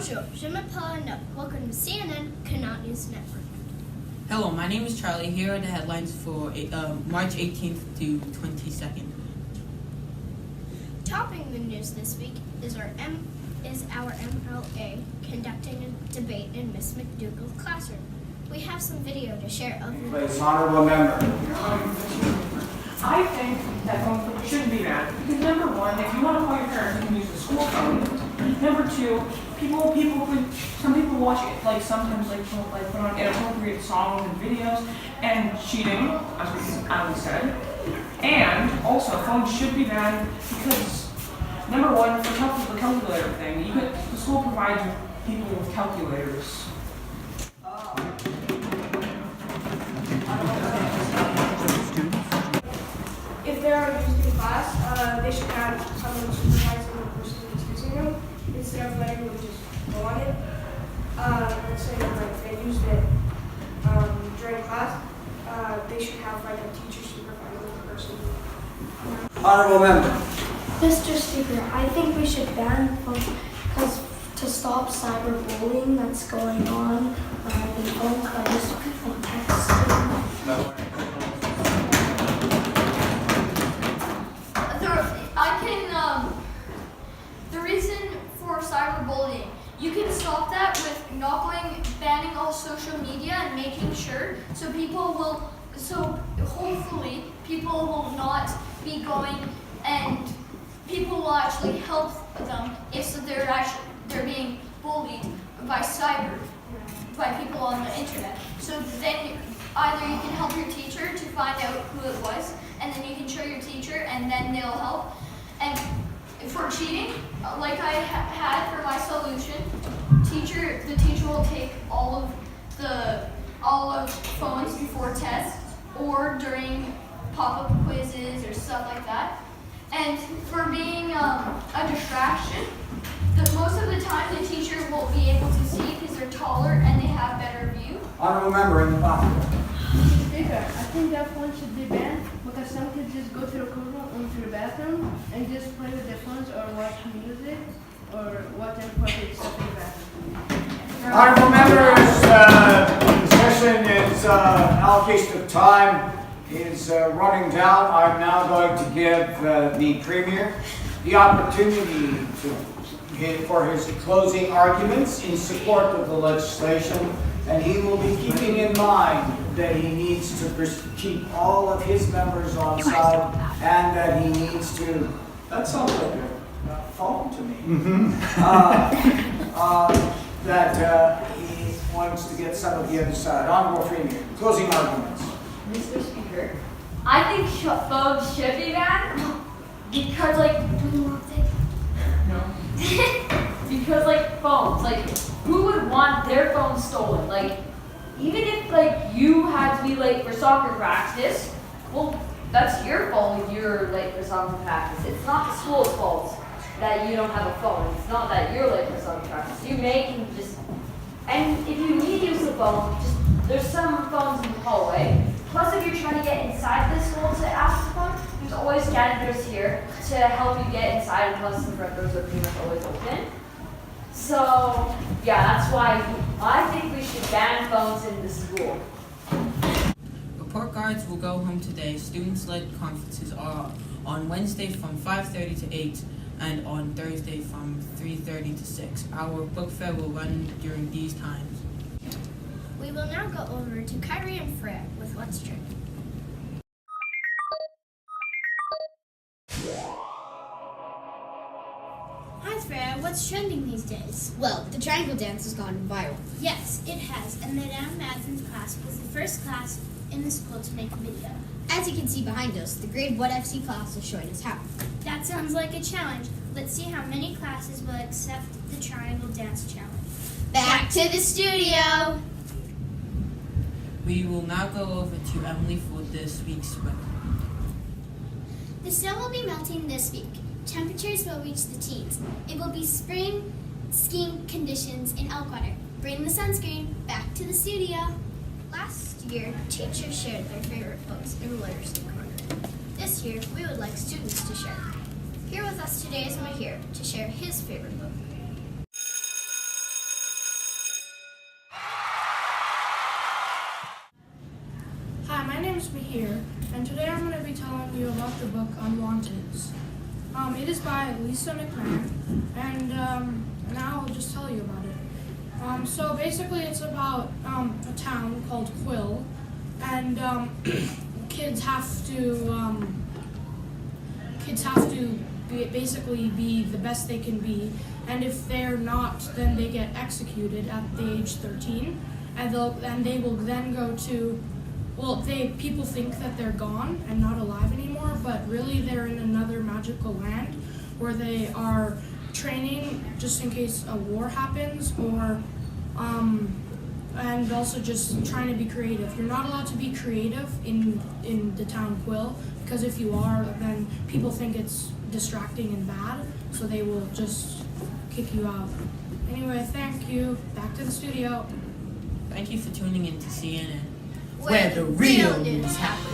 Bonjour, je m'appelle Connaught. Welcome to CNN, Connaught News Network. Hello, my name is Charlie. Here are the headlines for March 18th to 22nd. Topping the news this week is our MLA conducting a debate in Miss McDougall's classroom. We have some video to share of it. Please, honorable member. I think that phone shouldn't be banned because number one, if you want to call your parents, you can use the school phone. Number two, some people watch it sometimes put on inappropriate songs and videos and cheating, as we said. And also, phones should be banned because number one, for the calculator thing, the school provides people with calculators. If they are used in class, they should have someone supervising the person who's using them instead of letting them just go on it. Let's say they used it during class, they should have a teacher supervising the person. Honorable member. Mr. Speaker, I think we should ban phones because to stop cyberbullying that's going on in phones by just people texting. No. The reason for cyberbullying, you can stop that with banning all social media and making sure so hopefully people will not be going and people will actually help them if they're being bullied by people on the internet. So then either you can help your teacher to find out who it was, and then you can show your teacher and then they'll help. And for cheating, like I had for my solution, the teacher will take all of phones before tests or during pop-up quizzes or stuff like that. And for being a distraction, most of the time the teacher won't be able to see because they're taller and they have better view. Honorable member in the back. Speaker, I think that phone should be banned because some kids just go to the room, to the bathroom, and just play with their phones or watch music or watch inappropriate stuff in the bathroom. Honorable members, the session is allocation of time is running down. I'm now going to give the Premier the opportunity for his closing arguments in support of the legislation, and he will be keeping in mind that he needs to keep all of his members on side and that he needs to, that sounds like a phone to me, that he wants to get some of the other side. Honorable Premier, closing arguments. Mr. Speaker, I think phones should be banned because, because, phones, who would want their phone stolen? Even if, you had to be late for soccer practice, well, that's your fault if you're late for soccer practice. It's not the school's fault that you don't have a phone. It's not that you're late for soccer practice. You can just, and if you need to use the phone, there's some phones in the hallway. Plus, if you're trying to get inside the school to ask the phone, there's always janitors here to help you get inside, and plus the front doors are pretty much always open. So, yeah, that's why I think we should ban phones in the school. Report cards will go home today. Students-led conferences are on Wednesday from 5:30 to 8 and on Thursday from 3:30 to 6. Our book fair will run during these times. We will now go over to Kyrie and Freya with What's Trending. Hi Freya, what's trending these days? Well, the triangle dance has gone viral. Yes, it has, and Madame Madsen's class was the first class in the school to make a video. As you can see behind us, the grade 1 FC class is showing us how. That sounds like a challenge. Let's see how many classes will accept the triangle dance challenge. Back to the studio! We will now go over to Emily for this week's weather. The snow will be melting this week. Temperatures will reach the teens. It will be spring skiing conditions in Elkwater. Bring the sunscreen. Back to the studio. Last year, teachers shared their favorite books in Literacy Corner. This year, we would like students to share. Here with us today is Mahir to share his favorite book. name's Mihir, and today I'm going to be telling you about the book Unwanteds. It is by Lisa McMahon, and now I'll just tell you about it. So basically it's about a town called Quill, and kids have to basically be the best they can be, and if they're not, then they get executed at the age 13, and they will then go to, people think that they're gone and not alive anymore, but really they're in another magical land where they are training just in case a war happens, or and also just trying to be creative. You're not allowed to be creative in the town Quill, because if you are, then people think it's distracting and bad, so they will just kick you out. Anyway, thank you. Back to the studio. Thank you for tuning in to CNN, Where the real news happens.